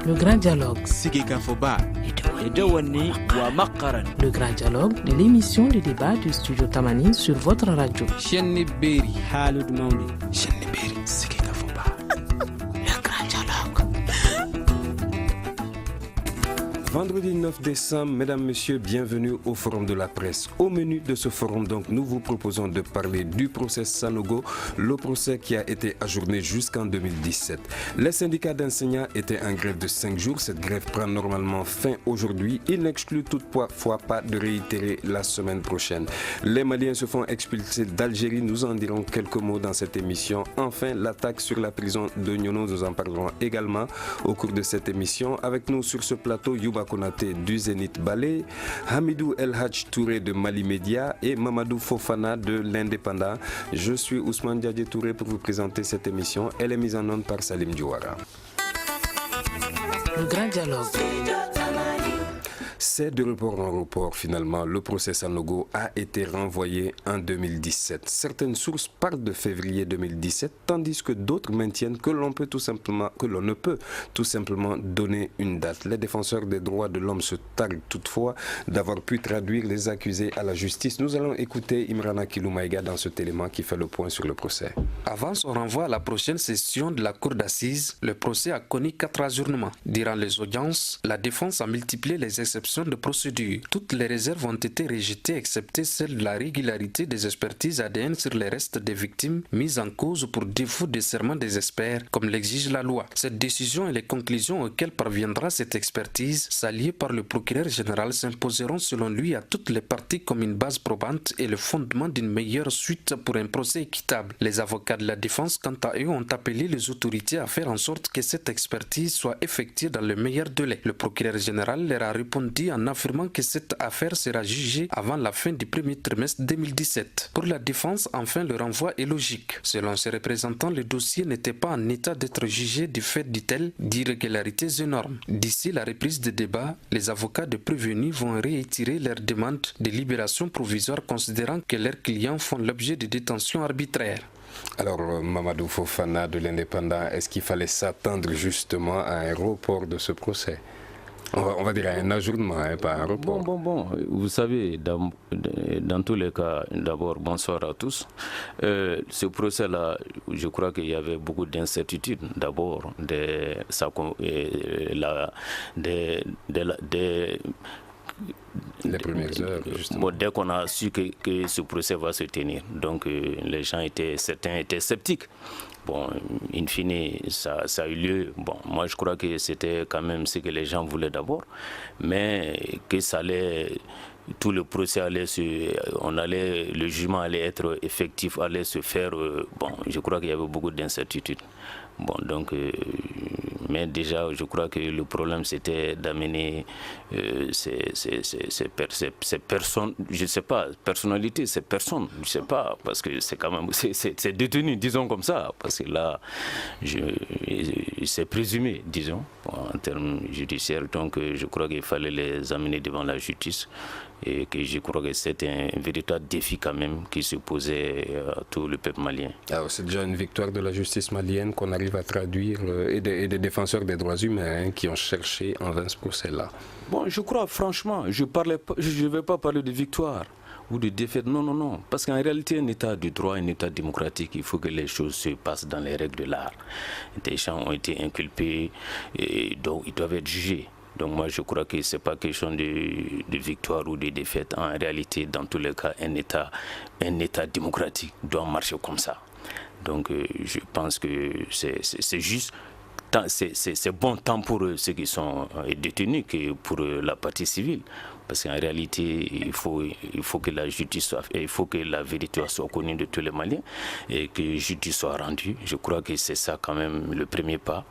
Le grand dialogue. Sigeka Foba. Edewani wa Makaran. Le grand dialogue de l'émission de débat du studio Tamani sur votre radio. Chenni Beri Halud Mauli. Chenni Beri Sigeka Foba. Le grand dialogue. Vendredi 9 décembre, mesdames, messieurs, bienvenue au Forum de la presse. Au menu de ce forum, donc, nous vous proposons de parler du procès Sanogo, le procès qui a été ajourné jusqu'en 2017. Les syndicats d'enseignants étaient en grève de 5 jours. Cette grève prend normalement fin aujourd'hui. Il n'exclut toutefois pas de réitérer la semaine prochaine. Les Maliens se font expulser d'Algérie. Nous en dirons quelques mots dans cette émission. Enfin, l'attaque sur la prison de Nyono, nous en parlerons également au cours de cette émission. Avec nous sur ce plateau, Youba Konaté du Zénith Ballet, Hamidou El Hadj Touré de Mali Média et Mamadou Fofana de l'Indépendant. Je suis Ousmane Diadje Touré pour vous présenter cette émission. Elle est mise en onde par Salim Diouara. Le grand dialogue. C'est de report en report finalement. Le procès Sanogo a été renvoyé en 2017. Certaines sources parlent de février 2017, tandis que d'autres maintiennent que l'on ne peut tout simplement donner une date. Les défenseurs des droits de l'homme se targuent toutefois d'avoir pu traduire les accusés à la justice. Nous allons écouter Imrana Kiloumaïga dans cet élément qui fait le point sur le procès. Avant son renvoi à la prochaine session de la cour d'assises, le procès a connu 4 ajournements. Durant les audiences, la défense a multiplié les exceptions de procédure. Toutes les réserves ont été rejetées excepté celle de la régularité des expertises ADN sur les restes des victimes mises en cause pour défaut de serment des experts, comme l'exige la loi. Cette décision et les conclusions auxquelles parviendra cette expertise, saliées par le procureur général, s'imposeront selon lui à toutes les parties comme une base probante et le fondement d'une meilleure suite pour un procès équitable. Les avocats de la défense, quant à eux, ont appelé les autorités à faire en sorte que cette expertise soit effectuée dans le meilleur délai. Le procureur général leur a répondu en affirmant que cette affaire sera jugée avant la fin du premier trimestre 2017. Pour la défense, enfin, le renvoi est logique. Selon ses représentants, le dossier n'était pas en état d'être jugé du fait d'irrégularités énormes. D'ici la reprise des débats, les avocats de prévenus vont réitérer leur demande de libération provisoire considérant que leurs clients font l'objet de détention arbitraire. Alors, Mamadou Fofana de l'Indépendant, est-ce qu'il fallait s'attendre justement à un report de ce procès ? On va dire un ajournement, pas un report. Bon. Vous savez, dans tous les cas, d'abord, bonsoir à tous. Ce procès-là, je crois qu'il y avait beaucoup d'incertitudes. D'abord, les premières heures, justement. Dès qu'on a su que ce procès va se tenir, donc certains étaient sceptiques. Bon, in fine, ça a eu lieu. Bon, moi, je crois que c'était quand même ce que les gens voulaient d'abord, mais que ça allait, tout le procès allait le jugement allait être effectif, allait se faire. Bon, je crois qu'il y avait beaucoup d'incertitudes. Bon, donc, mais déjà, je crois que le problème, c'était d'amener ces personnes, je ne sais pas, personnalité, ces personnes, je ne sais pas, parce que c'est quand même, c'est détenu, disons comme ça, parce que là, c'est présumé, disons, en termes judiciaires, donc je crois qu'il fallait les amener devant la justice. Et que je crois que c'était un véritable défi quand même qui se posait à tout le peuple malien. Alors c'est déjà une victoire de la justice malienne qu'on arrive à traduire et des défenseurs des droits humains qui ont cherché en vain ce procès-là. Bon, je crois franchement, je ne vais pas parler de victoire ou de défaite, non. Parce qu'en réalité, un état de droit, un état démocratique, il faut que les choses se passent dans les règles de l'art. Des gens ont été inculpés et donc ils doivent être jugés. Donc moi je crois que ce n'est pas question de victoire ou de défaite. En réalité, dans tous les cas, un état démocratique doit marcher comme ça. Donc je pense que c'est juste, c'est bon tant pour ceux qui sont détenus que pour la partie civile. Parce qu'en réalité, il faut que la justice il faut que la vérité soit connue de tous les Maliens et que la justice soit rendue. Je crois que c'est ça quand même le premier pas.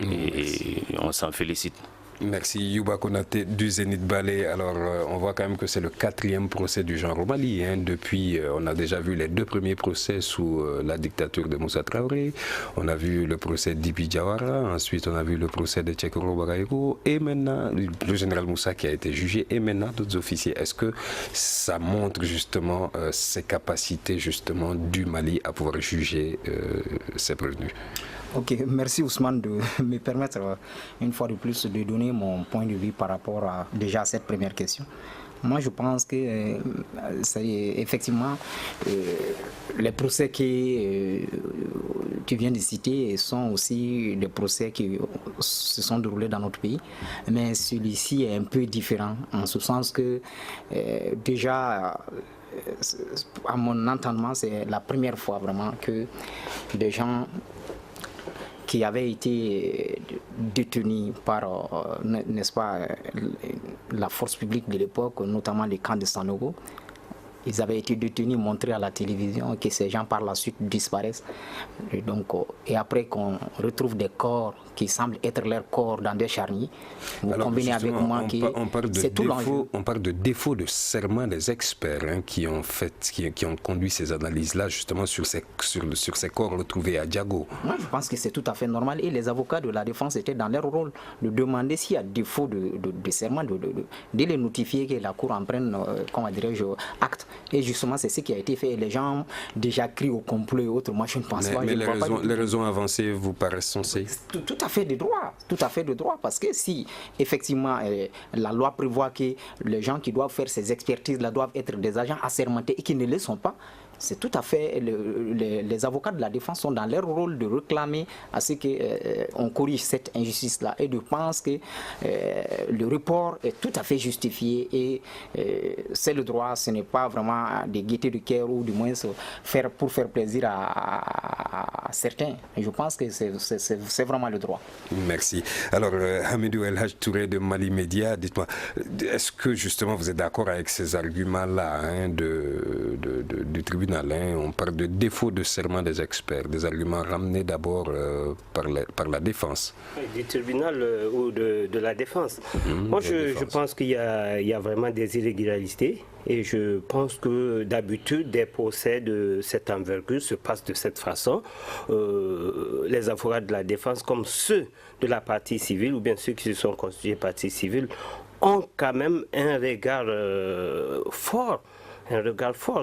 Et on s'en félicite. Merci Youba Konaté du Zénith Ballet. Alors on voit quand même que c'est le 4e procès du genre au Mali. Depuis, on a déjà vu les 2 premiers procès sous la dictature de Moussa Traoré. On a vu le procès d'Ibi Diawara. Ensuite, on a vu le procès de Tchekoro Bagaïro. Et maintenant, le général Moussa qui a été jugé. Et maintenant, d'autres officiers. Est-ce que ça montre justement ses capacités justement du Mali à pouvoir juger ses prévenus? Ok, merci Ousmane de me permettre une fois de plus de donner mon point de vue par rapport à déjà cette première question. Moi, je pense que effectivement, les procès que tu viens de citer sont aussi des procès qui se sont déroulés dans notre pays. Mais celui-ci est un peu différent, en ce sens que déjà, à mon entendement, c'est la première fois vraiment que des gens qui avaient été détenus par, n'est-ce pas, la force publique de l'époque, notamment les camps de Sanogo. Ils avaient été détenus, montrés à la télévision, que ces gens par la suite disparaissent. Et après qu'on retrouve des corps qui semblent être leurs corps dans des charniers, vous combinez avec moi c'est tout l'enjeu. On parle de défaut de serment des experts qui ont conduit ces analyses-là justement sur ces corps retrouvés à Diago. Moi, je pense que c'est tout à fait normal et les avocats de la défense étaient dans leur rôle de demander s'il y a défaut de serment, de les notifier que la Cour en prenne, comment dirais-je, acte. Et justement, c'est ce qui a été fait. Les gens déjà crient au complot et autres. Moi, je ne pense pas. Mais les raisons avancées vous paraissent sensées? Tout à fait de droit. Tout à fait de droit. Parce que si, effectivement, la loi prévoit que les gens qui doivent faire ces expertises-là doivent être des agents assermentés et qui ne le sont pas, c'est tout à fait, les avocats de la défense sont dans leur rôle de réclamer à ce qu'on corrige cette injustice-là et de penser que le report est tout à fait justifié et c'est le droit, ce n'est pas vraiment de gaieté de cœur ou du moins pour faire plaisir à certains. Je pense que c'est vraiment le droit. Merci. Alors, Hamidou El Hadj Touré de Mali Média, dites-moi, est-ce que justement vous êtes d'accord avec ces arguments-là du tribunal? On parle de défaut de serment des experts, des arguments ramenés d'abord par la défense. Du tribunal ou de la défense. Moi, je pense qu'il y a vraiment des irrégularités et je pense que d'habitude, des procès de cette envergure se passent de cette façon. Les avocats de la défense, comme ceux de la partie civile ou bien ceux qui se sont constitués partie civile, ont quand même un regard fort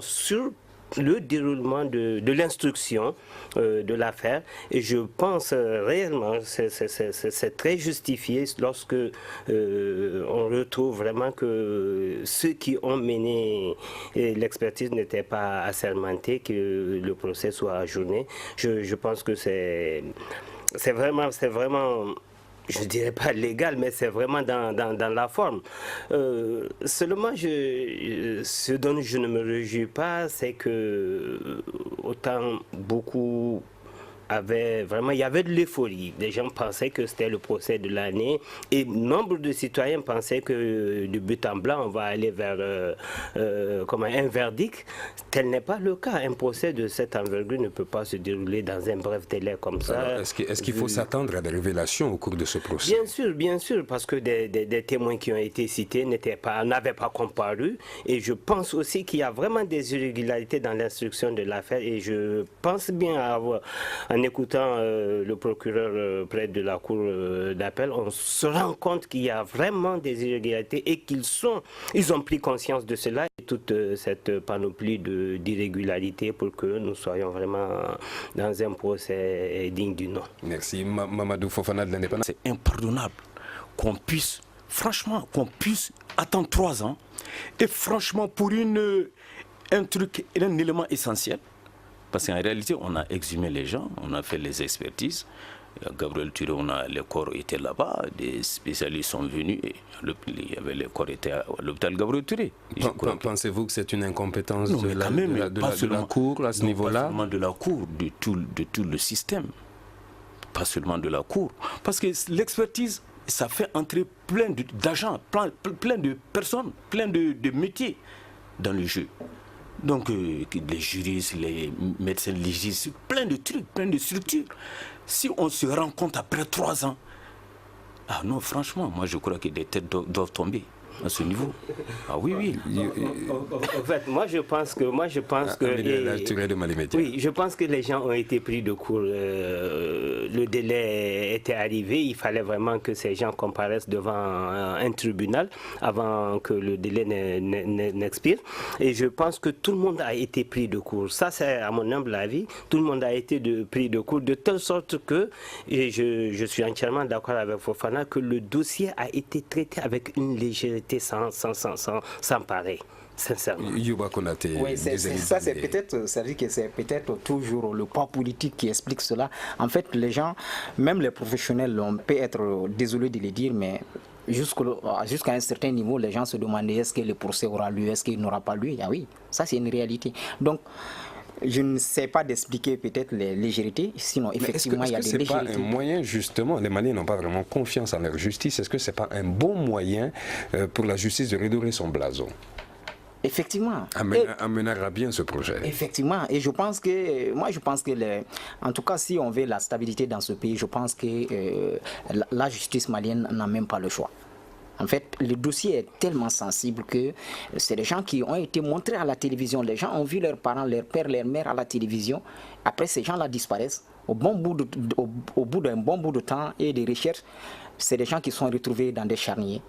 sur le déroulement de l'instruction de l'affaire et je pense réellement c'est très justifié lorsque on retrouve vraiment que ceux qui ont mené l'expertise n'étaient pas assermentés, que le procès soit ajourné. Je pense que c'est vraiment je dirais pas légal, mais c'est vraiment dans la forme. Seulement, ce dont je ne me réjouis pas, c'est que autant beaucoup il y avait de l'euphorie. Les gens pensaient que c'était le procès de l'année et nombre de citoyens pensaient que du but en blanc, on va aller vers un verdict. Tel n'est pas le cas. Un procès de cette envergure ne peut pas se dérouler dans un bref délai comme ça. Alors, est-ce qu'il faut s'attendre à des révélations au cours de ce procès? Bien sûr, parce que des témoins qui ont été cités n'avaient pas comparu. Et je pense aussi qu'il y a vraiment des irrégularités dans l'instruction de l'affaire. Et je pense bien en écoutant le procureur près de la cour d'appel, on se rend compte qu'il y a vraiment des irrégularités et ils ont pris conscience de cela et toute cette panoplie d'irrégularités pour que nous soyons vraiment dans un procès digne du nom. Merci. Mamadou Fofana de l'Indépendance. C'est impardonnable qu'on puisse attendre 3 ans et franchement pour un élément essentiel. Parce qu'en réalité, on a exhumé les gens, on a fait les expertises. Gabriel Touré, les corps étaient là-bas, des spécialistes sont venus et les corps étaient à l'hôpital Gabriel Touré. Pensez-vous que c'est une incompétence de la Cour à ce niveau-là? Pas seulement de la Cour, de tout le système. Pas seulement de la Cour. Parce que l'expertise, ça fait entrer plein d'agents, plein de personnes, plein de métiers dans le jeu. Donc les juristes, les médecins légistes, plein de trucs, plein de structures. Si on se rend compte après 3 ans, non franchement, moi je crois que des têtes doivent tomber. à ce niveau. Ah oui, oui. En fait, moi je pense que oui, je pense que les gens ont été pris de court. Le délai était arrivé, il fallait vraiment que ces gens comparaissent devant un tribunal avant que le délai n'expire. Et je pense que tout le monde a été pris de court. Ça, c'est à mon humble avis. Tout le monde a été pris de court de telle sorte que, et je suis entièrement d'accord avec Fofana, que le dossier a été traité avec une légèreté sans pareil. Sincèrement. Oui, ça c'est peut-être, c'est-à-dire que c'est peut-être toujours le poids politique qui explique cela. En fait, les gens, même les professionnels, on peut être désolé de le dire, mais jusqu'à un certain niveau, les gens se demandaient est-ce que le procès aura lieu, est-ce qu'il n'aura pas lieu. Ah oui, ça c'est une réalité. Donc, je ne sais pas d'expliquer peut-être les légèretés, sinon effectivement il y a des légèretés. Est-ce que ce n'est pas un moyen, justement, les Maliens n'ont pas vraiment confiance en leur justice, est-ce que ce n'est pas un bon moyen pour la justice de redorer son blason? Effectivement. Amènera bien ce projet. Effectivement. Et je pense que, en tout cas, si on veut la stabilité dans ce pays, je pense que la justice malienne n'a même pas le choix. En fait, le dossier est tellement sensible que c'est des gens qui ont été montrés à la télévision. Les gens ont vu leurs parents, leurs pères, leurs mères à la télévision. Après, ces gens-là disparaissent. Au bout d'un bon bout de temps et des recherches, c'est des gens qui sont retrouvés dans des charniers.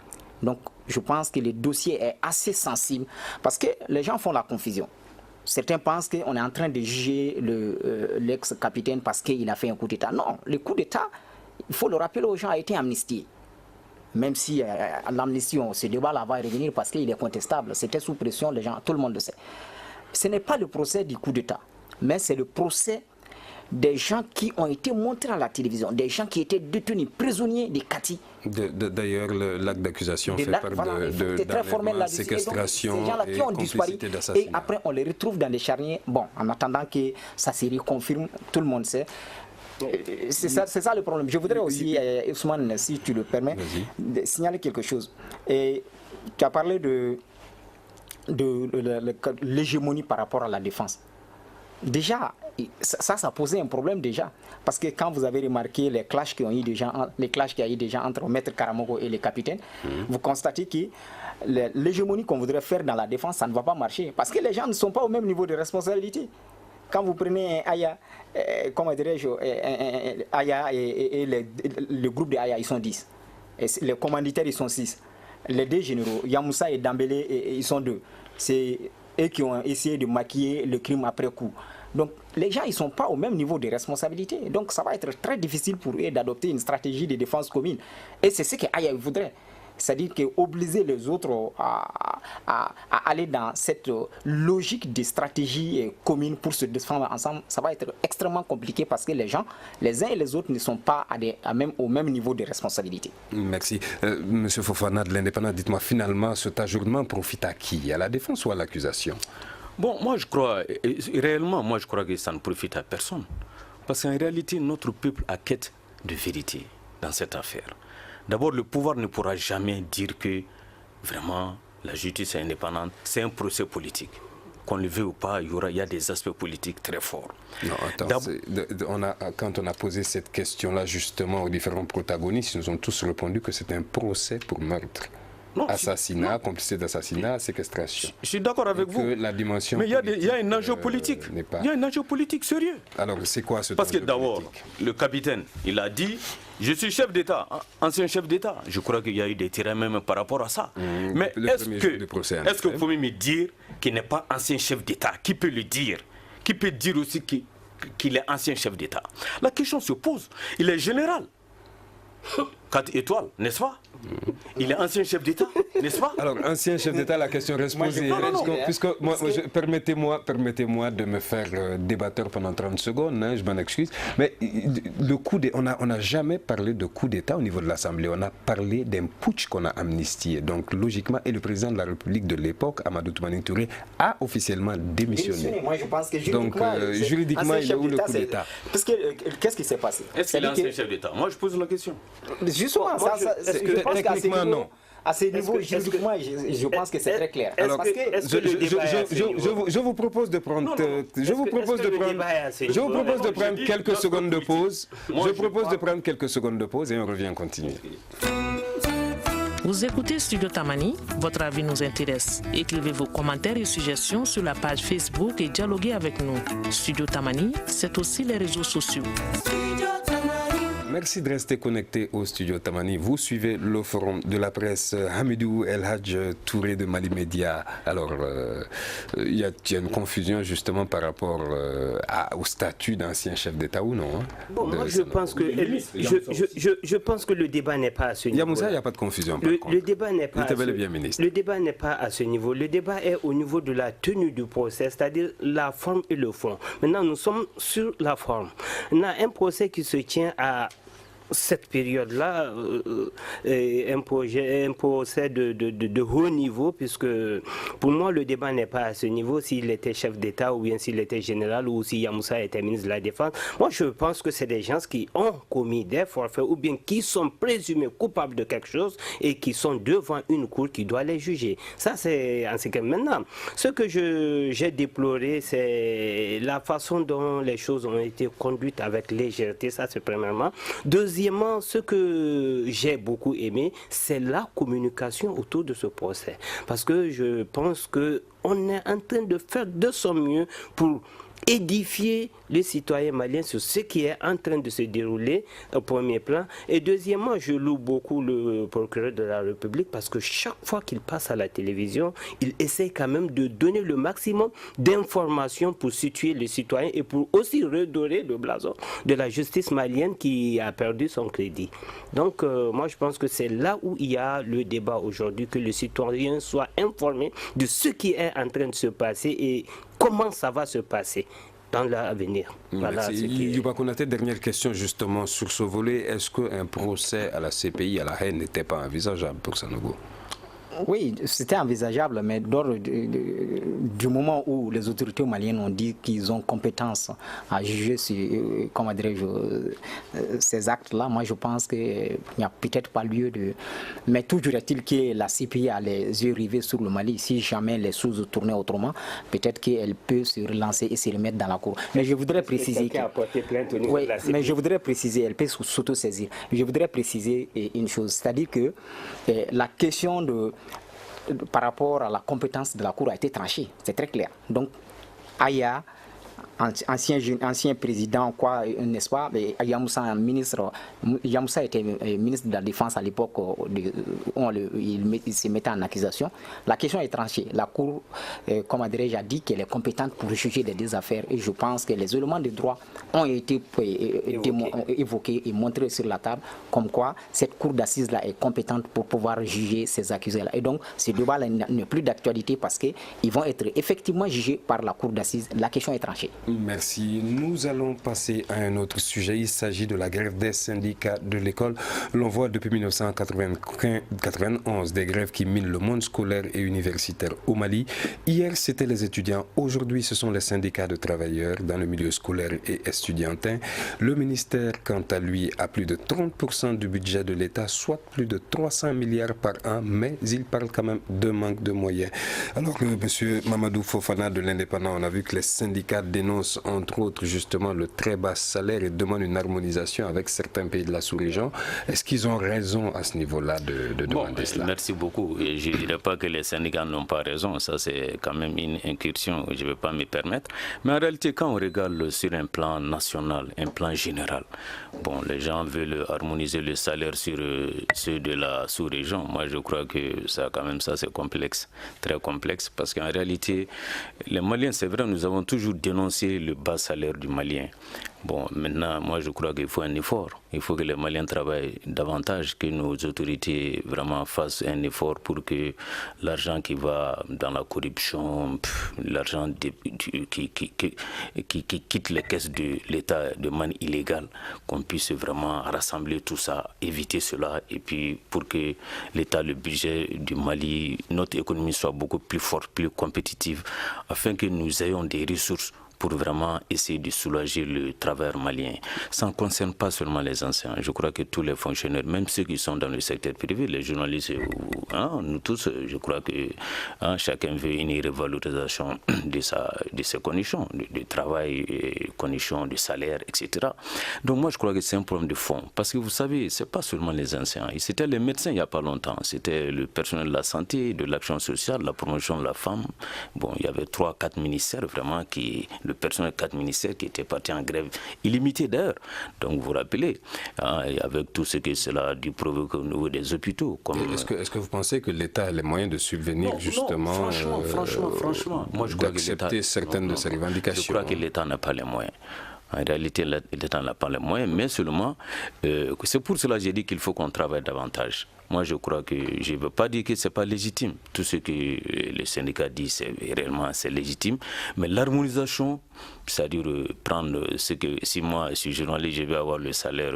Donc, je pense que le dossier est assez sensible parce que les gens font la confusion. Certains pensent qu'on est en train de juger l'ex-capitaine parce qu'il a fait un coup d'État. Non, le coup d'État, il faut le rappeler aux gens, a été amnistié. Même si l'amnistie, ce débat-là va revenir parce qu'il est contestable. C'était sous pression, les gens, tout le monde le sait. Ce n'est pas le procès du coup d'État, mais c'est le procès des gens qui ont été montrés à la télévision, des gens qui étaient détenus, prisonniers des Kati. D'ailleurs, l'acte d'accusation fait part de séquestration et complicité d'assassinat. Et après, on les retrouve dans les charniers. Bon, en attendant que ça se reconfirme, tout le monde sait. C'est ça le problème. Je voudrais aussi, Ousmane, si tu le permets, signaler quelque chose. Et tu as parlé de l'hégémonie par rapport à la défense. Déjà, ça posait un problème déjà. Parce que quand vous avez remarqué les clashs qu'il y a eu déjà entre Maître Karamogo et les capitaines, vous constatez que l'hégémonie qu'on voudrait faire dans la défense, ça ne va pas marcher. Parce que les gens ne sont pas au même niveau de responsabilité. Quand vous prenez Aya, comment dirais-je, Aya et le groupe de Aya, ils sont 10. Et les commanditaires, ils sont 6. Les deux généraux, Yamoussa et Dambélé, ils sont 2. C'est eux qui ont essayé de maquiller le crime après coup. Donc les gens, ils ne sont pas au même niveau de responsabilité. Donc ça va être très difficile pour eux d'adopter une stratégie de défense commune. Et c'est ce que Aya voudrait. C'est-à-dire qu'obliger les autres à aller dans cette logique de stratégie commune pour se défendre ensemble, ça va être extrêmement compliqué parce que les gens, les uns et les autres, ne sont pas au même niveau de responsabilité. Merci. Monsieur Fofana de l'Indépendant, dites-moi finalement, cet ajournement profite à qui? À la défense ou à l'accusation? Bon, moi je crois que ça ne profite à personne. Parce qu'en réalité, notre peuple a quête de vérité dans cette affaire. D'abord, le pouvoir ne pourra jamais dire que vraiment la justice est indépendante. C'est un procès politique. Qu'on le veut ou pas, il y a des aspects politiques très forts. Non, attends, quand on a posé cette question-là justement aux différents protagonistes, ils nous ont tous répondu que c'est un procès pour meurtre. Non, assassinat, complicité d'assassinat, séquestration. Je suis d'accord avec vous. La dimension mais il y a un enjeu politique. Il y a un enjeu politique sérieux. Alors, c'est quoi ce enjeu politique? Parce que d'abord, le capitaine, il a dit, je suis chef d'État, ancien chef d'État. Je crois qu'il y a eu des terrains même par rapport à ça. Mais est-ce que vous pouvez me dire qu'il n'est pas ancien chef d'État? Qui peut le dire? Qui peut dire aussi qu'il est ancien chef d'État? La question se pose. Il est général. 4 étoiles, n'est-ce pas? Il est ancien chef d'État, n'est-ce pas? Alors, ancien chef d'État, la question reste posée. Permettez-moi de me faire débatteur pendant 30 secondes, hein, je m'en excuse. Mais on n'a jamais parlé de coup d'État au niveau de l'Assemblée. On a parlé d'un putsch qu'on a amnistié. Donc, logiquement, et le président de la République de l'époque, Amadou Toumani Touré, a officiellement démissionné. Moi, je pense que juridiquement, il est où le coup d'État? Parce que, qu'est-ce qui s'est passé? Est-ce qu'il est ancien chef d'État? Moi, je pose la question. Justement, techniquement, non. À ce niveau, juridiquement, je pense que c'est très clair. Alors, je vous propose de prendre quelques secondes de pause. Je propose de prendre quelques secondes de pause et on revient continuer. Vous écoutez Studio Tamani, votre avis nous intéresse. Écrivez vos commentaires et suggestions sur la page Facebook et dialoguez avec nous. Studio Tamani, c'est aussi les réseaux sociaux. Merci de rester connecté au Studio Tamani. Vous suivez le forum de la presse. Hamidou El Hadj Touré de Mali Média. Alors, il y a une confusion justement par rapport au statut d'ancien chef d'État ou non, hein, bon, moi, je pense que le débat n'est pas à ce niveau. Yamoussa, il n'y a pas de confusion. Le débat n'est pas. Le débat n'est pas à ce niveau. Le débat est au niveau de la tenue du procès, c'est-à-dire la forme et le fond. Maintenant, nous sommes sur la forme. On a un procès qui se tient à cette période-là, un procès de haut niveau, puisque pour moi le débat n'est pas à ce niveau s'il était chef d'État ou bien s'il était général ou si Yamoussa était ministre de la Défense. Moi je pense que c'est des gens qui ont commis des forfaits ou bien qui sont présumés coupables de quelque chose et qui sont devant une cour qui doit les juger. Ça c'est en ce que maintenant. Ce que j'ai déploré, c'est la façon dont les choses ont été conduites avec légèreté, ça c'est premièrement. Deuxièmement, ce que j'ai beaucoup aimé, c'est la communication autour de ce procès. Parce que je pense qu'on est en train de faire de son mieux pour édifier les citoyens maliens sur ce qui est en train de se dérouler au premier plan. Et deuxièmement, je loue beaucoup le procureur de la République parce que chaque fois qu'il passe à la télévision, il essaie quand même de donner le maximum d'informations pour situer les citoyens et pour aussi redorer le blason de la justice malienne qui a perdu son crédit. Donc moi je pense que c'est là où il y a le débat aujourd'hui, que le citoyen soit informé de ce qui est en train de se passer et comment ça va se passer dans l'avenir. Voilà. Youba Konaté, dernière question justement sur ce volet. Est-ce qu'un procès à la CPI, à la haine, n'était pas envisageable pour Sanogo? Oui, c'était envisageable, mais du moment où les autorités maliennes ont dit qu'ils ont compétence à juger ces actes-là, moi je pense qu'il n'y a peut-être pas lieu de... Mais toujours est-il que la CPI a les yeux rivés sur le Mali. Si jamais les choses tournaient autrement, peut-être qu'elle peut se relancer et se remettre dans la cour. Mais je voudrais préciser... mais je voudrais préciser, elle peut s'auto-saisir. Je voudrais préciser une chose, c'est-à-dire que la question par rapport à la compétence de la Cour a été tranchée, c'est très clair. Donc, Aya, ancien président, quoi, n'est-ce pas, Yamoussa était ministre de la Défense à l'époque où il se mettait en accusation. La question est tranchée. La Cour, comme dirais-je, a dit qu'elle est compétente pour juger des deux affaires et je pense que les éléments de droit ont été évoqués et montrés sur la table, comme quoi cette Cour d'assises-là est compétente pour pouvoir juger ces accusés-là. Et donc, ce débat-là n'est plus d'actualité parce qu'ils vont être effectivement jugés par la Cour d'assises. La question est tranchée. Merci. Nous allons passer à un autre sujet. Il s'agit de la grève des syndicats de l'école. L'on voit depuis 1991 des grèves qui minent le monde scolaire et universitaire au Mali. Hier, c'était les étudiants. Aujourd'hui, ce sont les syndicats de travailleurs dans le milieu scolaire et estudiantin. Le ministère, quant à lui, a plus de 30% du budget de l'État, soit plus de 300 milliards par an, mais il parle quand même de manque de moyens. Alors que M. Mamadou Fofana de l'Indépendant, on a vu que les syndicats dénoncent entre autres justement le très bas salaire et demandent une harmonisation avec certains pays de la sous-région. Est-ce qu'ils ont raison à ce niveau-là de demander cela? Merci beaucoup. Et je ne dirais pas que les syndicats n'ont pas raison. Ça, c'est quand même une incursion. Je ne vais pas me permettre. Mais en réalité, quand on regarde sur un plan national, un plan général, bon, les gens veulent harmoniser le salaire sur ceux de la sous-région. Moi, je crois que ça, quand même, ça, c'est complexe, très complexe, parce qu'en réalité, les Maliens, c'est vrai, nous avons toujours dénoncé le bas salaire du Malien. Bon, maintenant, moi, je crois qu'il faut un effort. Il faut que les Maliens travaillent davantage, que nos autorités vraiment fassent un effort pour que l'argent qui va dans la corruption, l'argent qui quitte les caisses de l'État de manière illégale, qu'on puisse vraiment rassembler tout ça, éviter cela, et puis pour que l'État, le budget du Mali, notre économie soit beaucoup plus forte, plus compétitive, afin que nous ayons des ressources pour vraiment essayer de soulager le travail malien. Ça ne concerne pas seulement les enseignants. Je crois que tous les fonctionnaires, même ceux qui sont dans le secteur privé, les journalistes, nous tous, je crois que chacun veut une revalorisation de ses conditions de travail, conditions de salaire, etc. Donc moi, je crois que c'est un problème de fond. Parce que vous savez, ce n'est pas seulement les enseignants. C'était les médecins il n'y a pas longtemps. C'était le personnel de la santé, de l'action sociale, de la promotion de la femme. Bon, il y avait 3-4 ministères vraiment le personnel de 4 ministères qui était parti en grève illimitée d'ailleurs. Donc vous vous rappelez, et avec tout ce que cela a dû provoquer au niveau des hôpitaux. Est-ce que vous pensez que l'État a les moyens de subvenir justement franchement, moi je crois d'accepter certaines de ces revendications? Je crois que l'État n'a pas les moyens. En réalité, l'État n'a pas les moyens, mais seulement, c'est pour cela que j'ai dit qu'il faut qu'on travaille davantage. Moi, je crois que je ne veux pas dire que ce n'est pas légitime. Tout ce que le syndicat dit, c'est légitime. Mais l'harmonisation, c'est-à-dire prendre ce que, si moi, je suis journaliste, je vais avoir le salaire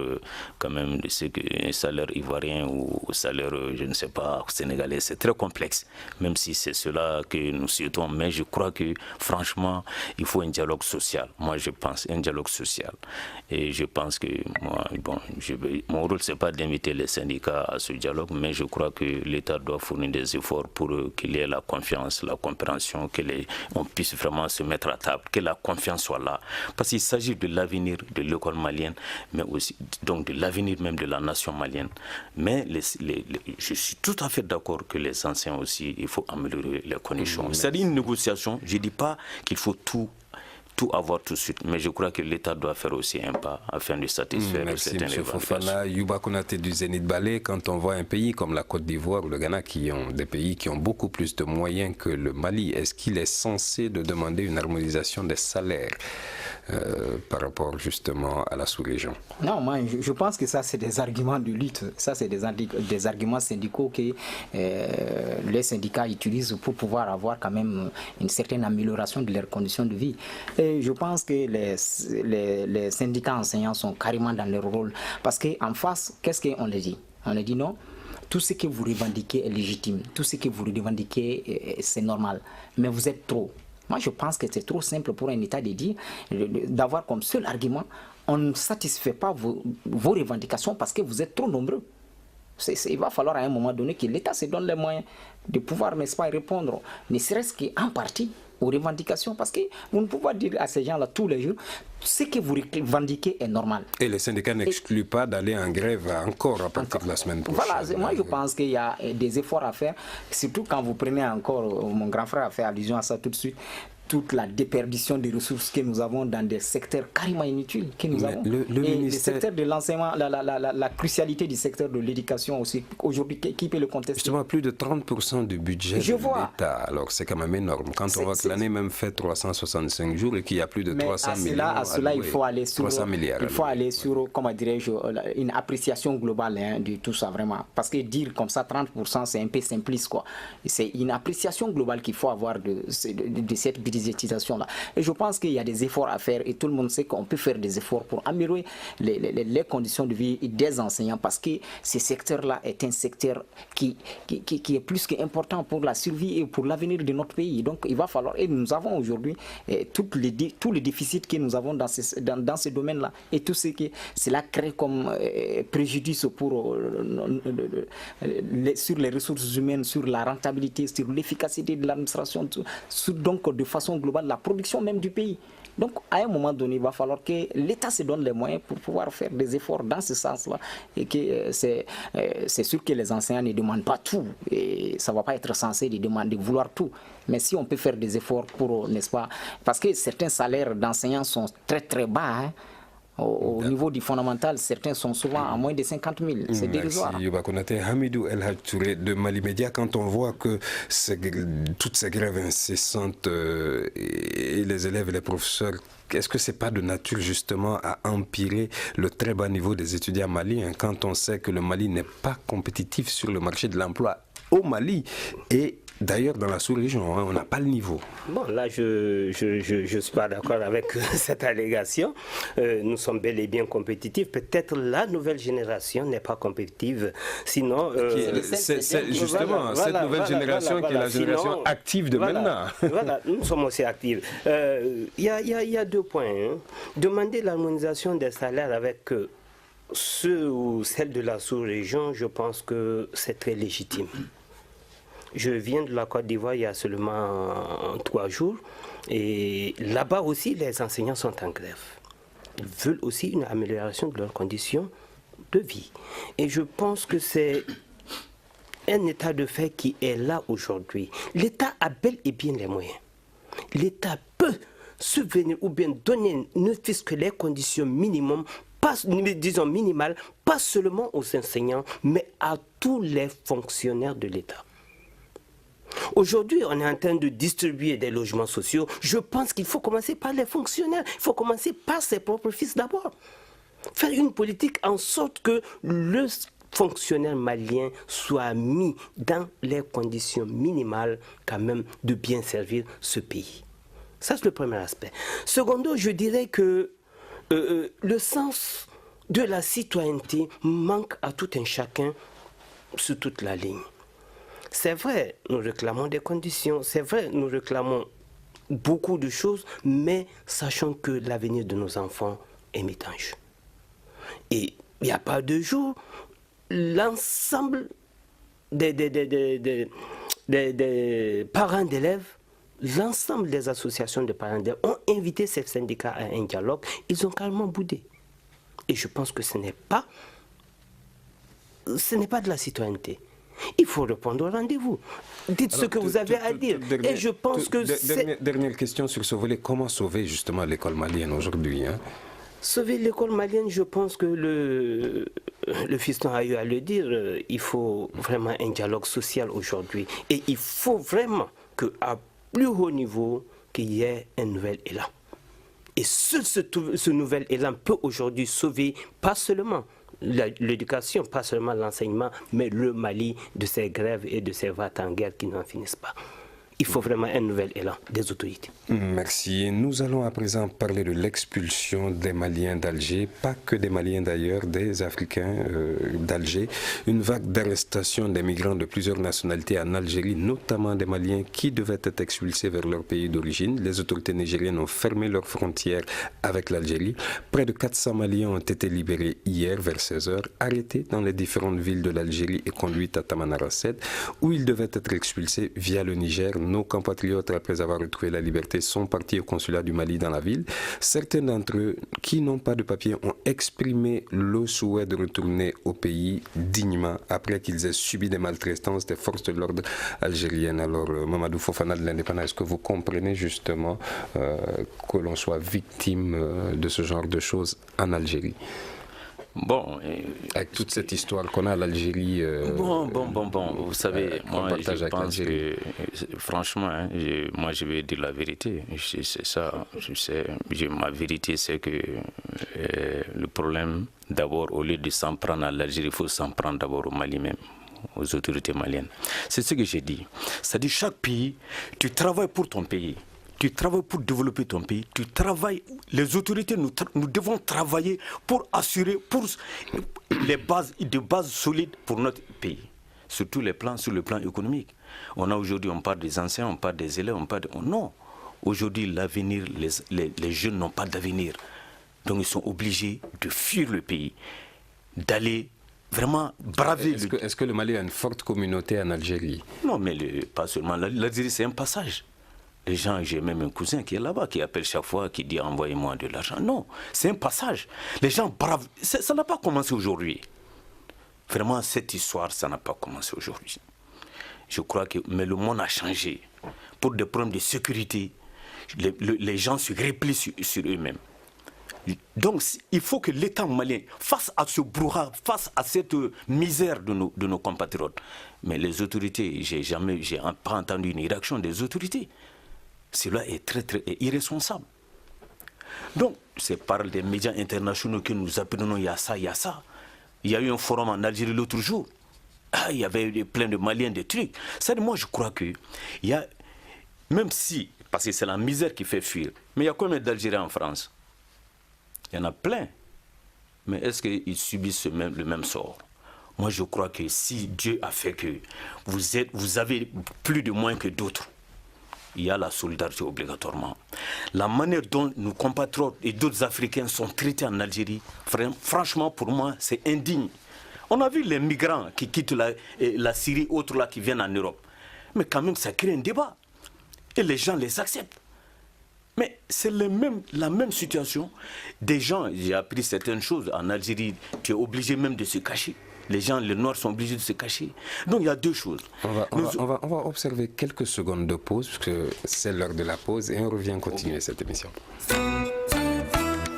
quand même de ce que un salaire ivoirien ou salaire, je ne sais pas, sénégalais, c'est très complexe. Même si c'est cela que nous souhaitons, mais je crois que franchement, il faut un dialogue social. Moi, je pense un dialogue social. Et je pense que moi, mon rôle, c'est pas d'inviter les syndicats à ce dialogue, mais je crois que l'État doit fournir des efforts pour qu'il y ait la confiance, la compréhension, qu'on puisse vraiment se mettre à table, que la confiance soit là. Parce qu'il s'agit de l'avenir de l'école malienne, mais aussi donc de l'avenir même de la nation malienne. Mais je suis tout à fait d'accord que les enseignants aussi, il faut améliorer les conditions. C'est-à-dire une négociation, je ne dis pas qu'il faut tout avoir tout de suite. Mais je crois que l'État doit faire aussi un pas afin de satisfaire certaines revendications. Merci M. Fofana. Youba Konaté du Zénith Ballet, quand on voit un pays comme la Côte d'Ivoire ou le Ghana, des pays qui ont beaucoup plus de moyens que le Mali, est-ce qu'il est censé de demander une harmonisation des salaires par rapport justement à la sous-région? Non, moi je pense que ça c'est des arguments de lutte. Ça c'est des arguments syndicaux que les syndicats utilisent pour pouvoir avoir quand même une certaine amélioration de leurs conditions de vie. Et je pense que les syndicats enseignants sont carrément dans leur rôle. Parce qu'en face, qu'est-ce qu'on leur dit? On leur dit non, tout ce que vous revendiquez est légitime. Tout ce que vous revendiquez, c'est normal. Mais vous êtes trop. Moi, je pense que c'est trop simple pour un État de dire, d'avoir comme seul argument, on ne satisfait pas vos revendications parce que vous êtes trop nombreux. Il va falloir à un moment donné que l'État se donne les moyens de pouvoir, n'est-ce pas, répondre, ne serait-ce qu'en partie, aux revendications, parce que vous ne pouvez pas dire à ces gens-là tous les jours, ce que vous revendiquez est normal. Et les syndicats n'excluent pas d'aller en grève encore à partir de la semaine prochaine. Voilà, moi je pense qu'il y a des efforts à faire, surtout quand vous prenez encore, mon grand frère a fait allusion à ça tout de suite, toute la déperdition des ressources que nous avons dans des secteurs carrément inutiles que nous avons. Le secteur de l'enseignement, la crucialité du secteur de l'éducation aussi, aujourd'hui, qui peut le contester? Justement, plus de 30% du budget de l'État, alors c'est quand même énorme. Quand on voit que l'année même fait 365 jours et qu'il y a plus de 300 millions. À cela, il faut aller sur, 300 milliards, il faut aller sur, comment dirais-je, une appréciation globale de tout ça, vraiment. Parce que dire comme ça 30%, c'est un peu simpliste, quoi. C'est une appréciation globale qu'il faut avoir de cette budgétisation là. Et je pense qu'il y a des efforts à faire et tout le monde sait qu'on peut faire des efforts pour améliorer les conditions de vie des enseignants, parce que ce secteur-là est un secteur qui est plus qu'important pour la survie et pour l'avenir de notre pays. Donc il va falloir, et nous avons aujourd'hui tous les déficits que nous avons dans ce domaine-là, et tout ce que cela crée comme préjudice pour sur les ressources humaines, sur la rentabilité, sur l'efficacité de l'administration, donc de façon globale, la production même du pays. Donc, à un moment donné, il va falloir que l'État se donne les moyens pour pouvoir faire des efforts dans ce sens-là. Et que c'est sûr que les enseignants ne demandent pas tout. Et ça ne va pas être censé de vouloir tout. Mais si on peut faire des efforts pour, n'est-ce pas, parce que certains salaires d'enseignants sont très très bas, hein. Au niveau du fondamental, certains sont souvent à moins de 50 000. C'est dérisoire. Merci Youba Konaté. Hamidou El Hadj Touré de Mali Média, quand on voit que toutes ces grèves incessantes et les élèves et les professeurs, est-ce que ce n'est pas de nature justement à empirer le très bas niveau des étudiants maliens, quand on sait que le Mali n'est pas compétitif sur le marché de l'emploi au Mali et d'ailleurs dans la sous-région, hein, on n'a pas le niveau. Bon, là, je suis pas d'accord avec cette allégation. Nous sommes bel et bien compétitifs. Peut-être la nouvelle génération n'est pas compétitive. Sinon... justement, cette nouvelle génération qui est la génération active de maintenant. Voilà, nous sommes aussi actifs. Il y a 2 points. Hein. Demander l'harmonisation des salaires avec ceux ou celles de la sous-région, je pense que c'est très légitime. Je viens de la Côte d'Ivoire il y a seulement 3 jours et là-bas aussi les enseignants sont en grève. Ils veulent aussi une amélioration de leurs conditions de vie. Et je pense que c'est un état de fait qui est là aujourd'hui. L'État a bel et bien les moyens. L'État peut subvenir ou bien donner ne fût-ce que les conditions minimum, disons minimales, pas seulement aux enseignants, mais à tous les fonctionnaires de l'État. Aujourd'hui, on est en train de distribuer des logements sociaux. Je pense qu'il faut commencer par les fonctionnaires. Il faut commencer par ses propres fils d'abord. Faire une politique en sorte que le fonctionnaire malien soit mis dans les conditions minimales quand même de bien servir ce pays. Ça, c'est le premier aspect. Secondo, je dirais que le sens de la citoyenneté manque à tout un chacun sur toute la ligne. C'est vrai, nous réclamons des conditions, c'est vrai, nous réclamons beaucoup de choses, mais sachant que l'avenir de nos enfants est métange. Et il n'y a pas de jour, l'ensemble des parents d'élèves, l'ensemble des associations de parents d'élèves ont invité ces syndicats à un dialogue, ils ont carrément boudé. Et je pense que ce n'est pas de la citoyenneté. Il faut répondre au rendez-vous. Dites ce que vous avez à dire. Et je pense que dernière question sur ce volet. Comment sauver justement l'école malienne aujourd'hui, hein? Sauver l'école malienne, je pense que le fiston a eu à le dire, il faut vraiment un dialogue social aujourd'hui. Et il faut vraiment qu'à plus haut niveau, qu'il y ait un nouvel élan. Et ce nouvel élan peut aujourd'hui sauver pas seulement l'éducation, pas seulement l'enseignement, mais le Mali de ces grèves et de ces vats en guerre qui n'en finissent pas. Il faut vraiment un nouvel élan des autorités. Merci. Nous allons à présent parler de l'expulsion des Maliens d'Alger, pas que des Maliens d'ailleurs, des Africains d'Alger. Une vague d'arrestation des migrants de plusieurs nationalités en Algérie, notamment des Maliens qui devaient être expulsés vers leur pays d'origine. Les autorités nigériennes ont fermé leurs frontières avec l'Algérie. Près de 400 Maliens ont été libérés hier vers 16h, arrêtés dans les différentes villes de l'Algérie et conduits à Tamanrasset, où ils devaient être expulsés via le Niger. Nos compatriotes, après avoir retrouvé la liberté, sont partis au consulat du Mali dans la ville. Certains d'entre eux, qui n'ont pas de papier, ont exprimé le souhait de retourner au pays dignement après qu'ils aient subi des maltraitances des forces de l'ordre algériennes. Alors, Mamadou Fofana de l'Indépendance, est-ce que vous comprenez justement que l'on soit victime de ce genre de choses en Algérie? Bon, avec toute cette histoire qu'on a à l'Algérie. Bon, vous savez, moi je pense que, franchement, hein, moi je vais dire la vérité. C'est ça, je sais. Ma vérité, c'est que le problème, d'abord, au lieu de s'en prendre à l'Algérie, il faut s'en prendre d'abord au Mali même, aux autorités maliennes. C'est ce que j'ai dit. C'est-à-dire, chaque pays, tu travailles pour ton pays. Tu travailles pour développer ton pays, tu travailles, les autorités, nous devons travailler pour assurer des bases solides pour notre pays, surtout sur le plan économique. Aujourd'hui, on parle des anciens, on parle des élèves, non. Aujourd'hui, l'avenir, les jeunes n'ont pas d'avenir. Donc ils sont obligés de fuir le pays, d'aller vraiment braver. Est-ce que le Mali a une forte communauté en Algérie? Non, mais pas seulement. L'Algérie, c'est un passage. Les gens, j'ai même un cousin qui est là-bas, qui appelle chaque fois, qui dit envoyez-moi de l'argent. Non, c'est un passage. Les gens bravent. Ça n'a pas commencé aujourd'hui. Vraiment, cette histoire, ça n'a pas commencé aujourd'hui. Je crois que. Mais le monde a changé. Pour des problèmes de sécurité, les gens se replient sur eux-mêmes. Donc, il faut que l'État malien, face à ce brouhaha, face à cette misère de nos compatriotes, mais les autorités, j'ai pas entendu une réaction des autorités. Cela est très irresponsable. Donc, c'est par les médias internationaux que nous apprenons il y a ça. Il y a eu un forum en Algérie l'autre jour. il y avait plein de Maliens, des trucs. C'est-à-dire, moi, je crois que il y a, même si, parce que c'est la misère qui fait fuir, mais il y a combien d'Algériens en France? Il y en a plein. Mais est-ce qu'ils subissent le même sort? Moi, je crois que si Dieu a fait que vous avez plus de moyens que d'autres, il y a la solidarité obligatoirement. La manière dont nos compatriotes et d'autres Africains sont traités en Algérie, franchement, pour moi, c'est indigne. On a vu les migrants qui quittent la Syrie, autres là qui viennent en Europe. Mais quand même, ça crée un débat. Et les gens les acceptent. Mais c'est la même situation. Des gens, j'ai appris certaines choses. En Algérie, tu es obligé même de se cacher. Les gens, les Noirs sont obligés de se cacher. Donc il y a deux choses. On va observer quelques secondes de pause, parce que c'est l'heure de la pause, et on revient continuer cette émission.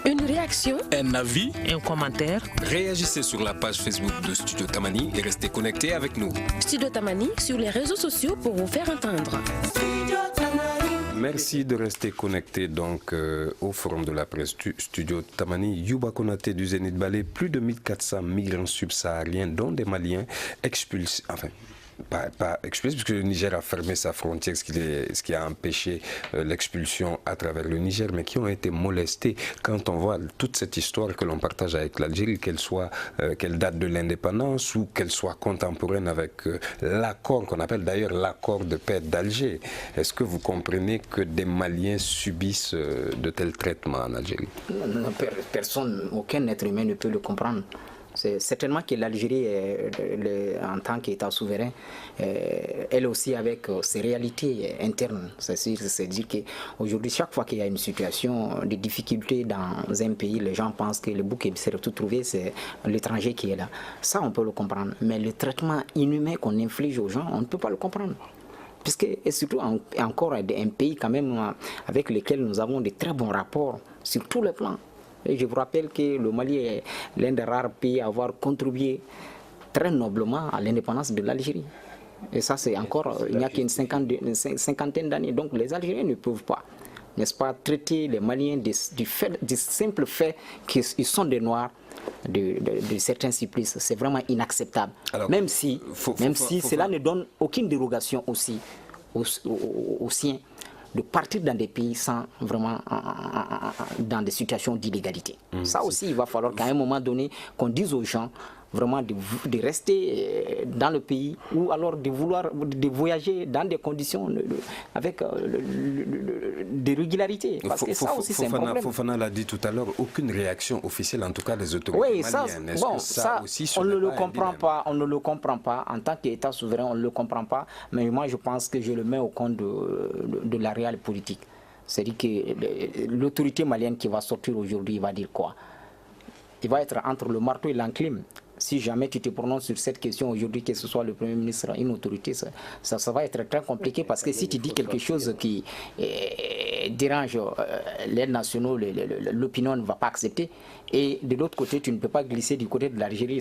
Une réaction, un avis, un commentaire. Réagissez sur la page Facebook de Studio Tamani et restez connectés avec nous. Studio Tamani sur les réseaux sociaux pour vous faire entendre. Merci de rester connecté donc au forum de la presse du Studio Tamani. Youba Konaté du Zénith Balai, plus de 1400 migrants subsahariens, dont des Maliens expulsés, enfin pas expulsés, puisque le Niger a fermé sa frontière, ce qui a empêché l'expulsion à travers le Niger, mais qui ont été molestés. Quand on voit toute cette histoire que l'on partage avec l'Algérie, qu'elle date de l'indépendance ou qu'elle soit contemporaine avec l'accord qu'on appelle d'ailleurs l'accord de paix d'Alger, est-ce que vous comprenez que des Maliens subissent de tels traitements en Algérie? Personne, aucun être humain ne peut le comprendre. C'est certainement que l'Algérie, en tant qu'État souverain, elle aussi avec ses réalités internes. C'est-à-dire qu'aujourd'hui, chaque fois qu'il y a une situation de difficulté dans un pays, les gens pensent que le bouc émissaire tout trouvé, c'est l'étranger qui est là. Ça, on peut le comprendre. Mais le traitement inhumain qu'on inflige aux gens, on ne peut pas le comprendre. Puisque, et surtout encore un pays quand même avec lequel nous avons de très bons rapports sur tous les plans. Et je vous rappelle que le Mali est l'un des rares pays à avoir contribué très noblement à l'indépendance de l'Algérie. Et ça, c'est encore, il n'y a qu'une cinquantaine d'années. Donc les Algériens ne peuvent pas, n'est-ce pas, traiter les Maliens du simple fait qu'ils sont des Noirs, de certains supplices. C'est vraiment inacceptable. Alors, même si cela ne donne aucune dérogation aussi aux siens de partir dans des pays sans vraiment dans des situations d'illégalité. Ça aussi, il va falloir qu'à un moment donné, qu'on dise aux gens vraiment de rester dans le pays ou alors de voyager dans des conditions avec des régularités. Parce que ça aussi, c'est un problème. Fofana l'a dit tout à l'heure, aucune réaction officielle, en tout cas des autorités maliennes. Ça aussi, on ne le comprend pas. On ne le comprend pas. En tant qu'État souverain, on ne le comprend pas. Mais moi, je pense que je le mets au compte de la réelle politique. C'est-à-dire que l'autorité malienne qui va sortir aujourd'hui, il va dire quoi? Il va être entre le marteau et l'enclume. Si jamais tu te prononces sur cette question aujourd'hui, que ce soit le Premier ministre, une autorité, ça va être très compliqué parce que si tu dis quelque chose qui dérange les nationaux, l'opinion ne va pas accepter. Et de l'autre côté, tu ne peux pas glisser du côté de l'Algérie.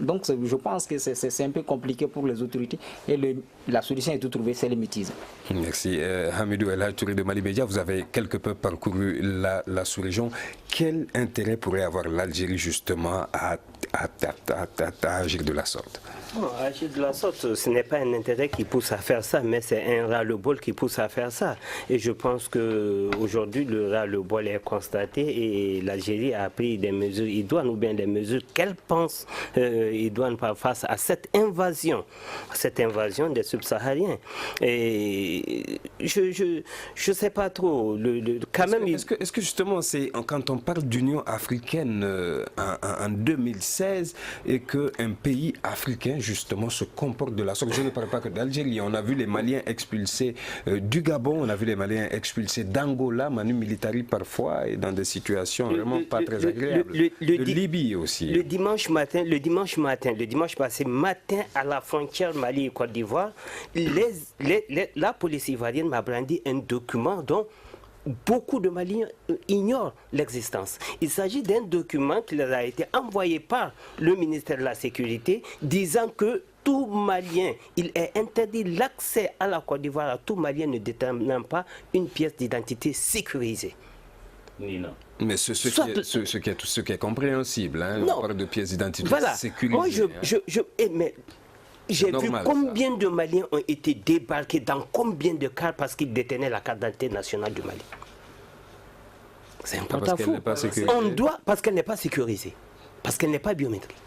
Donc je pense que c'est un peu compliqué pour les autorités. Et la solution est tout trouvée, c'est le mutisme. Merci. Hamidou El Touré de Mali Média, vous avez quelque peu parcouru la sous-région. Quel intérêt pourrait avoir l'Algérie justement à agir de la sorte? Agir de la sorte, ce n'est pas un intérêt qui pousse à faire ça, mais c'est un ras-le-bol qui pousse à faire ça. Et je pense qu'aujourd'hui, le ras-le-bol est constaté et l'Algérie a pris des mesures idoines ou bien des mesures qu'elle pense idoines face à cette invasion des subsahariens. Et je ne sais pas trop. Est-ce que justement, c'est quand on parle d'Union africaine en 2016 et qu'un pays africain justement se comporte de la sorte. Je ne parle pas que d'Algérie. On a vu les Maliens expulsés du Gabon, on a vu les Maliens expulsés d'Angola, Manu Militari parfois, et dans des situations vraiment pas très agréables. De Libye aussi. Le dimanche passé matin, à la frontière Mali et Côte d'Ivoire, la police ivoirienne m'a brandi un document dont beaucoup de Maliens ignorent l'existence. Il s'agit d'un document qui leur a été envoyé par le ministère de la Sécurité disant que tout Malien, il est interdit l'accès à la Côte d'Ivoire à tout Malien ne détenant pas une pièce d'identité sécurisée. Mais ce qui est compréhensible, hein, on parle de pièces d'identité sécurisées. Moi, J'ai vu combien de Maliens ont été débarqués dans combien de cas parce qu'ils détenaient la carte d'identité nationale du Mali. C'est important. On doit, parce qu'elle n'est pas sécurisée, parce qu'elle n'est pas biométrique.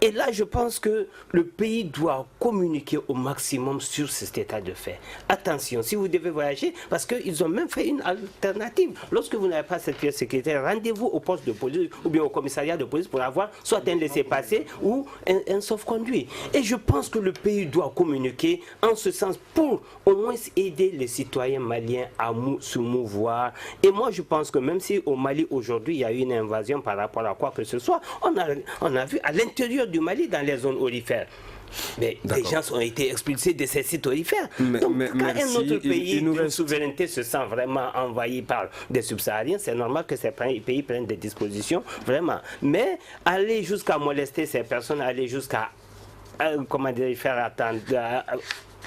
Et là, je pense que le pays doit communiquer au maximum sur cet état de fait. Attention, si vous devez voyager, parce qu'ils ont même fait une alternative. Lorsque vous n'avez pas cette pièce sécuritaire, rendez-vous au poste de police ou bien au commissariat de police pour avoir soit un laissez-passer ou un sauf-conduit. Et je pense que le pays doit communiquer en ce sens pour au moins aider les citoyens maliens à se mouvoir. Et moi, je pense que même si au Mali, aujourd'hui, il y a eu une invasion par rapport à quoi que ce soit, on a vu à l'intérieur du Mali, dans les zones aurifères. Mais des gens ont été expulsés de ces sites aurifères. Donc, quand un autre pays de souveraineté se sent vraiment envahi par des subsahariens, c'est normal que ces pays prennent des dispositions, vraiment. Mais aller jusqu'à molester ces personnes, aller jusqu'à faire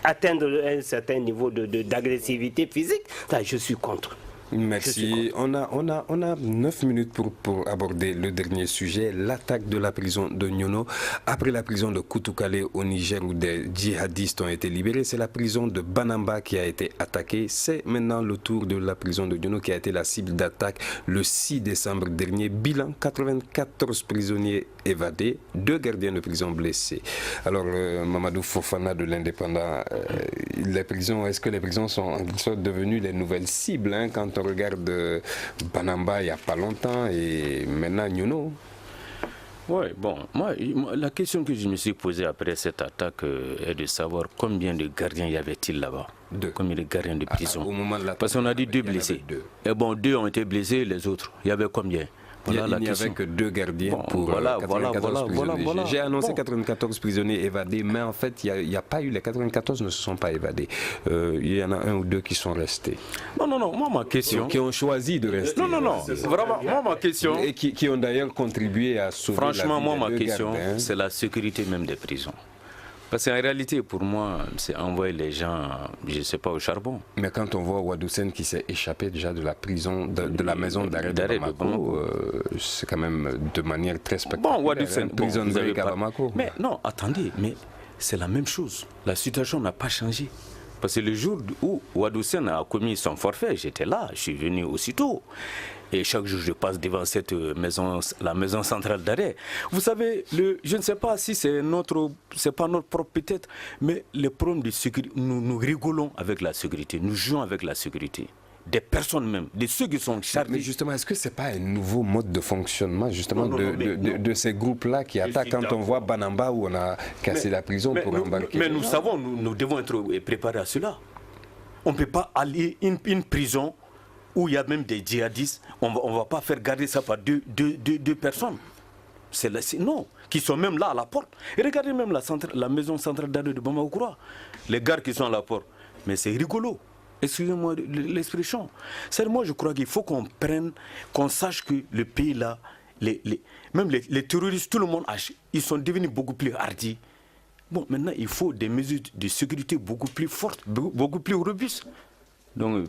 atteindre un certain niveau d'agressivité physique, ça, je suis contre. Merci. On a 9 minutes pour aborder le dernier sujet, l'attaque de la prison de Nyono. Après la prison de Koutoukale au Niger où des djihadistes ont été libérés, c'est la prison de Banamba qui a été attaquée. C'est maintenant le tour de la prison de Nyono qui a été la cible d'attaque le 6 décembre dernier. Bilan, 94 prisonniers évadés, 2 gardiens de prison blessés. Alors, Mamadou Fofana de l'Indépendant, est-ce que les prisons sont devenues les nouvelles cibles quand on regarde Banamba il n'y a pas longtemps et maintenant Nyono? Oui, bon, moi, la question que je me suis posée après cette attaque est de savoir combien de gardiens y avait-il là-bas. Combien de gardiens de prison. Au moment de l'attaque, parce qu'on a dit 2 blessés. Et bon, 2 ont été blessés, les autres, il y avait combien? Voilà, il n'y avait que 2 gardiens pour 94 prisonniers. J'ai annoncé 94 prisonniers évadés, mais en fait, il n'y a pas eu, les 94 ne se sont pas évadés. Il y en a 1 ou 2 qui sont restés. Non, moi, ma question... Qui ont choisi de rester. Non, vraiment, moi, ma question... Et qui ont d'ailleurs contribué à sauver franchement, la vie moi, ma question, gardiens. C'est la sécurité même des prisons. Parce qu'en réalité, pour moi, c'est envoyer les gens, je ne sais pas, au charbon. Mais quand on voit Wadoussen qui s'est échappé déjà de la prison, de la maison d'arrêt de Bamako, c'est quand même de manière très spectaculaire. Bon, Wadoussen, prison de Bamako. Mais non, attendez, mais c'est la même chose. La situation n'a pas changé. Parce que le jour où Wadoussen a commis son forfait, j'étais là, je suis venu aussitôt. Et chaque jour, je passe devant cette maison, la maison centrale d'arrêt. Vous savez, je ne sais pas si c'est pas notre propre peut-être, mais les problèmes de sécurité, nous rigolons avec la sécurité, nous jouons avec la sécurité. Des personnes même, de ceux qui sont chargés. Mais justement, est-ce que ce n'est pas un nouveau mode de fonctionnement justement de ces groupes-là qui attaquent quand on voit Banamba où on a cassé la prison pour embarquer? Mais nous savons, nous devons être préparés à cela. On ne peut pas aller une prison où il y a même des djihadistes, on ne va pas faire garder ça par deux personnes. Non, qui sont même là à la porte. Et regardez même la maison centrale d'arrêt de Bamako, les gardes qui sont à la porte. Mais c'est rigolo. Excusez-moi l'expression. Moi, je crois qu'il faut qu'on sache que le pays là, même les terroristes, tout le monde, ils sont devenus beaucoup plus hardis. Bon, maintenant, il faut des mesures de sécurité beaucoup plus fortes, beaucoup plus robustes. Donc,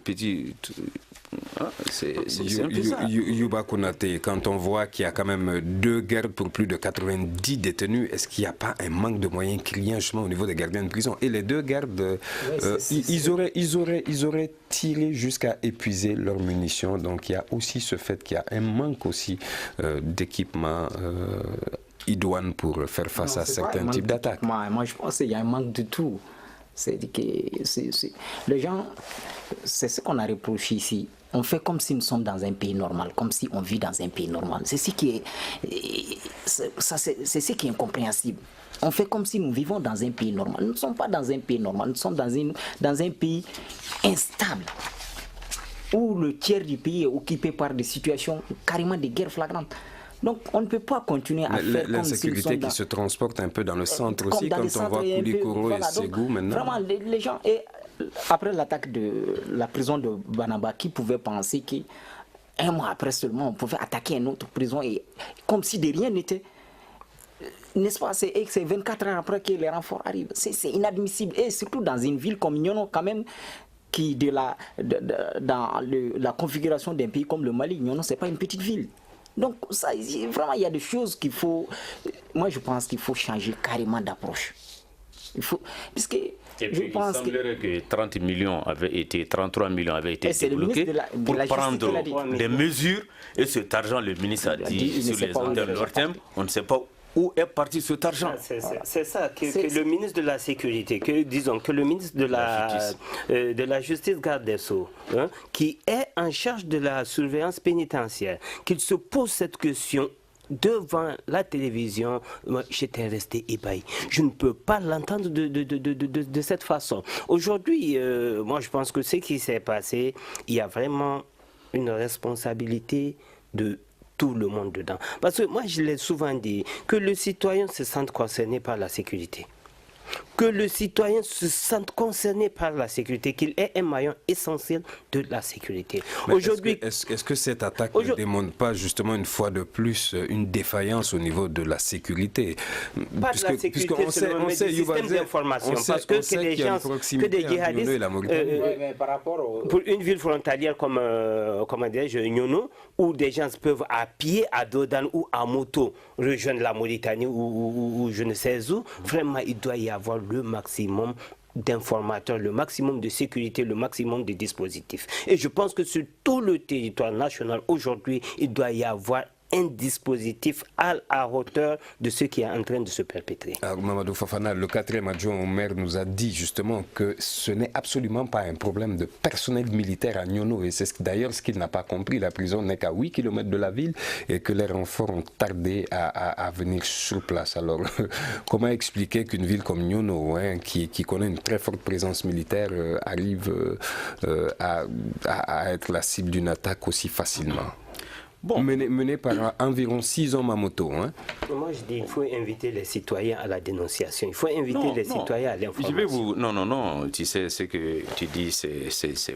c'est un peu ça. Youba Konaté, quand on voit qu'il y a quand même 2 gardes pour plus de 90 détenus, est-ce qu'il n'y a pas un manque de moyens criant justement au niveau des gardiens de prison? Et les 2 gardes, ils auraient tiré jusqu'à épuiser leurs munitions. Donc, il y a aussi ce fait qu'il y a un manque aussi d'équipement idoine pour faire face à certains types d'attaques. Moi, je pense qu'il y a un manque de tout. Les gens, c'est ce qu'on a reproché ici. On fait comme si nous sommes dans un pays normal, comme si on vit dans un pays normal. C'est ce qui est incompréhensible. On fait comme si nous vivons dans un pays normal. Nous ne sommes pas dans un pays normal, nous sommes dans un pays instable, où le tiers du pays est occupé par des situations carrément de guerre flagrante. Donc on ne peut pas continuer à faire comme si l'insécurité qui se transporte un peu dans le centre aussi, quand on voit Koulikoro et Ségou maintenant. Vraiment, les gens, et après l'attaque de la prison de Banamba, qui pouvaient penser qu'un mois après seulement, on pouvait attaquer une autre prison, et comme si de rien n'était. N'est-ce pas? C'est 24 heures après que les renforts arrivent. C'est inadmissible. Et surtout dans une ville comme Nyono, quand même, qui dans la configuration d'un pays comme le Mali, Nyono, ce n'est pas une petite ville. Donc, ça, vraiment, il y a des choses qu'il faut... Moi, je pense qu'il faut changer carrément d'approche. Il faut, puisque et puis, il semblerait que 33 millions avaient été débloqués pour prendre des mesures. Et cet argent, le ministre a dit sur les antennes de Nortem, on ne sait pas où est parti cet argent. C'est ça, que le ministre de la Sécurité, que le ministre de la Justice, garde des Sceaux, qui est en charge de la surveillance pénitentiaire, qu'il se pose cette question devant la télévision. Moi, j'étais resté ébahi. Je ne peux pas l'entendre de cette façon. Aujourd'hui, moi, je pense que ce qui s'est passé, il y a vraiment une responsabilité de tout le monde dedans. Parce que moi, je l'ai souvent dit, que le citoyen se sente concerné par la sécurité. Que le citoyen se sente concerné par la sécurité, qu'il est un maillon essentiel de la sécurité. Aujourd'hui, est-ce que cette attaque ne démontre pas justement une fois de plus une défaillance au niveau de la sécurité? Pas de la sécurité, on sait du système d'information, parce que des gens, que des djihadistes, pour une ville frontalière comme Nyono, où des gens peuvent à pied, à dos d'âne ou à moto rejoindre la Mauritanie ou je ne sais où, vraiment il doit y avoir le maximum d'informateurs, le maximum de sécurité, le maximum de dispositifs. Et je pense que sur tout le territoire national, aujourd'hui, il doit y avoir un dispositif à hauteur de ce qui est en train de se perpétrer. Alors, Mamadou Fofana, le 4e adjoint au maire nous a dit justement que ce n'est absolument pas un problème de personnel militaire à Nyono, et c'est d'ailleurs ce qu'il n'a pas compris. La prison n'est qu'à 8 km de la ville et que les renforts ont tardé à venir sur place. Alors, comment expliquer qu'une ville comme Nyono, qui connaît une très forte présence militaire, arrive à être la cible d'une attaque aussi facilement? Mené par environ 6 hommes à moto. Moi, je dis qu'il faut inviter les citoyens à la dénonciation. Il faut inviter les citoyens à l'information. Non. Tu sais, ce que tu dis, c'est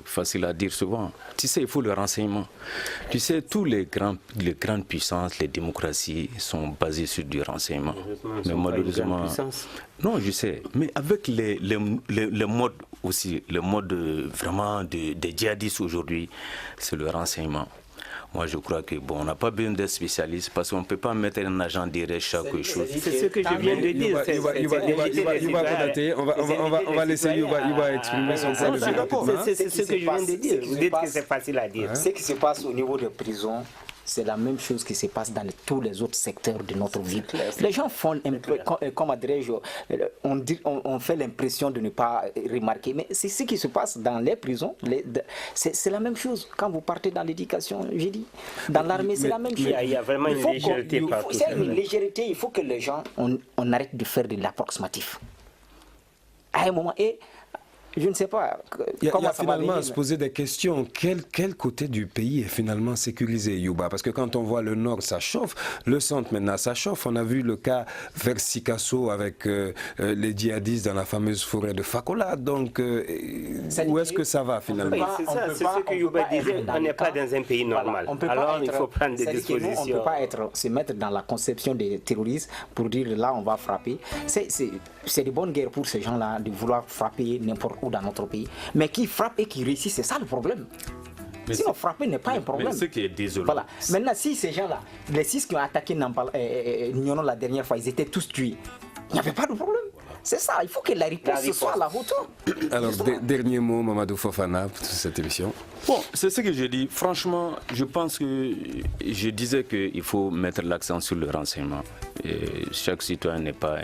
facile à dire souvent. Tu sais, il faut le renseignement. Tu sais, les grandes puissances, les démocraties sont basées sur du renseignement. Mais malheureusement... Non, je sais. Mais avec le mode aussi, le mode vraiment des djihadistes aujourd'hui, c'est le renseignement. Moi, je crois que on n'a pas besoin d'être spécialiste parce qu'on ne peut pas mettre un agent derrière chaque chose. C'est ce que je viens de dire. On va laisser Yuba exprimer son point de vue. C'est ce que je viens de dire. Vous dites que c'est facile à dire. Ce qui se passe au niveau des prisons, c'est la même chose qui se passe dans tous les autres secteurs de notre vie. Les gens font, comment dirais-je, on fait l'impression de ne pas remarquer, mais c'est ce qui se passe dans les prisons. C'est la même chose. Quand vous partez dans l'éducation, j'ai dit, dans l'armée, c'est la même chose. Il y a vraiment une légèreté partout. C'est une légèreté, il faut que les gens, on arrête de faire de l'approximatif. À un moment, et je ne sais pas comment ça va finalement à se poser des questions. Quel côté du pays est finalement sécurisé, Yuba? Parce que quand on voit le nord, ça chauffe. Le centre, maintenant, ça chauffe. On a vu le cas vers Sikasso avec les djihadistes dans la fameuse forêt de Fakola. Donc, où est-ce que ça va finalement? C'est ce que Yuba disait. On n'est pas dans un pays normal. Alors, il faut prendre des dispositions. On ne peut pas se mettre dans la conception des terroristes pour dire là, on va frapper. C'est de bonne guerre pour ces gens-là de vouloir frapper n'importe où dans notre pays, mais qui frappe et qui réussit, c'est ça le problème. Sinon, frapper n'est pas un problème. Mais ce qui est désolant. Voilà. Maintenant, si ces gens-là, les 6 qui ont attaqué Nyono la dernière fois, ils étaient tous tués, il n'y avait pas de problème. C'est ça, il faut que la réponse soit à la hauteur. Alors, dernier mot, Mamadou Fofana, pour cette émission. C'est ce que je dis. Franchement, je pense que je disais qu'il faut mettre l'accent sur le renseignement. Et chaque citoyen n'est pas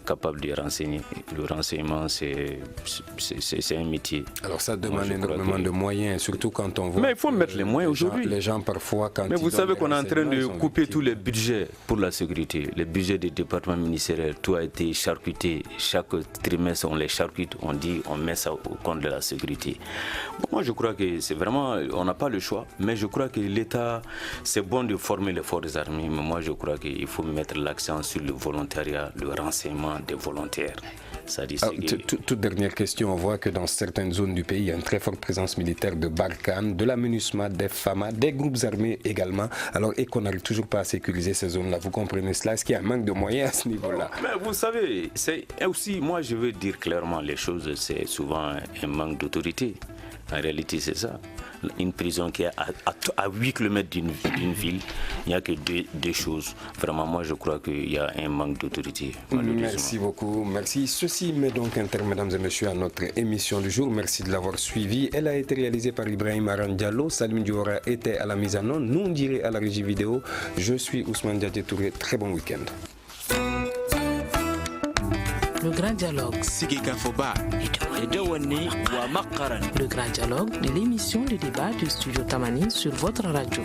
capable de renseigner. Le renseignement, c'est un métier. Alors ça demande énormément de moyens, surtout quand on voit... Mais il faut mettre les moyens aujourd'hui. Les gens parfois, quand Mais vous savez qu'on est en train de couper tous les budgets pour la sécurité. Les budgets des départements ministériels, tout a été charcuté. Chaque trimestre, on les charcute, on dit, on met ça au compte de la sécurité. Moi, je crois que c'est vraiment... On n'a pas le choix, mais je crois que l'État, c'est bon de former les forces armées, mais moi, je crois qu'il faut mettre l'accent sur le volontariat, le renseignement des volontaires. Toute dernière question, on voit que dans certaines zones du pays, il y a une très forte présence militaire de Barkhane, de la MINUSMA, des FAMA, des groupes armés également, alors et qu'on n'arrive toujours pas à sécuriser ces zones-là. Vous comprenez cela? Est-ce qu'il y a un manque de moyens à ce niveau-là? Mais vous savez, c'est aussi, moi je veux dire clairement les choses, c'est souvent un manque d'autorité. En réalité, c'est ça. Une prison qui est à 8 km d'une ville, il n'y a que deux choses. Vraiment, moi, je crois qu'il y a un manque d'autorité. Merci beaucoup. Merci. Ceci met donc un terme, mesdames et messieurs, à notre émission du jour. Merci de l'avoir suivie. Elle a été réalisée par Ibrahim Aran Diallo. Salim Diora était à la mise en onde. Nous, on dirait à la régie vidéo. Je suis Ousmane Diadje Touré. Très bon week-end. Le grand dialogue. Le grand dialogue de l'émission de débat du studio Tamani sur votre radio.